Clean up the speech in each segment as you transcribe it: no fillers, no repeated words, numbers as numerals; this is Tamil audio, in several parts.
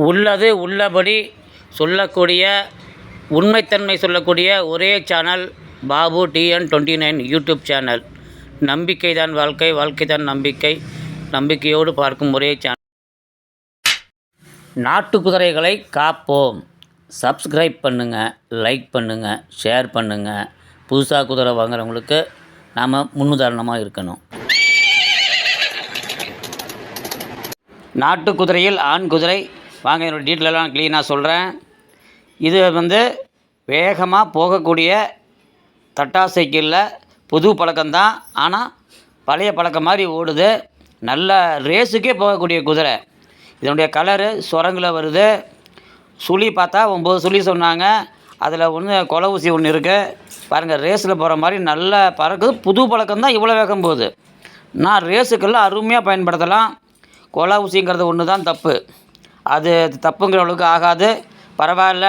உள்ளது உள்ளபடி சொல்லக்கூடிய உண்மைத்தன்மை சொல்லக்கூடிய ஒரே channel Babu TN29 YouTube channel. நம்பிக்கை தான் வாழ்க்கை, வாழ்க்கை தான் நம்பிக்கை, நம்பிக்கையோடு பார்க்கும் ஒரே சேனல். நாட்டு குதிரைகளை காப்போம். சப்ஸ்கிரைப் பண்ணுங்கள், லைக் பண்ணுங்கள், ஷேர் பண்ணுங்கள். புதுசாக குதிரை வாங்குறவங்களுக்கு நாம் முன்னுதாரணமாக இருக்கணும். நாட்டு குதிரையில் ஆண் குதிரை வாங்க, என்னோடய டீட்டெயிலெல்லாம் க்ளீனாக சொல்கிறேன். இது வேகமாக போகக்கூடிய தட்டா சைக்கிளில் புது பழக்கம்தான், ஆனால் பழைய பழக்கம் மாதிரி ஓடுது. நல்ல ரேஸுக்கே போகக்கூடிய குதிரை. இதனுடைய கலரு சுரங்கில் வருது. சுழி பார்த்தா 9 சுழி சொன்னாங்க. அதில் கொலை ஊசி ஒன்று இருக்குது பாருங்கள். ரேஸில் போகிற மாதிரி நல்லா பறக்குது. புது பழக்கம்தான் இவ்வளோ வேகம் போகுது. நான் ரேஸுக்கெல்லாம் அருமையாக பயன்படுத்தலாம். கொலை ஊசிங்கிறது ஒன்று தான் தப்பு. அது தப்புங்கிற அளவுக்கு ஆகாது. பரவாயில்ல,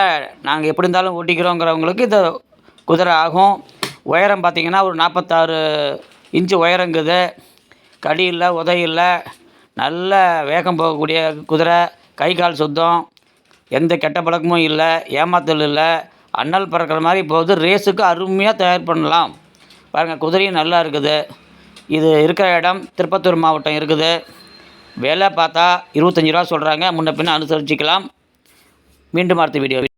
நாங்கள் எப்படி இருந்தாலும் ஓட்டிக்கிறோங்கிறவங்களுக்கு இந்த குதிரை ஆகும். உயரம் பார்த்திங்கன்னா ஒரு 46 இன்ச்சு உயரங்குது. கடி இல்லை, உதை இல்லை. நல்ல வேகம் போகக்கூடிய குதிரை. கை கால் சுத்தம், எந்த கெட்ட பழக்கமும் இல்லை, ஏமாத்தல் இல்லை. அண்ணல் பறக்கிற மாதிரி போகுது. ரேஸுக்கு அருமையாக தயார் பண்ணலாம். பாருங்கள், குதிரையும் நல்லா இருக்குது. இது இருக்கிற இடம் திருப்பத்தூர் மாவட்டம் இருக்குது. விலை பார்த்தா 25 ரூபா சொல்கிறாங்க. முன்ன பின்ன அனுசரிச்சிக்கலாம். மீண்டும் அடுத்த வீடியோ.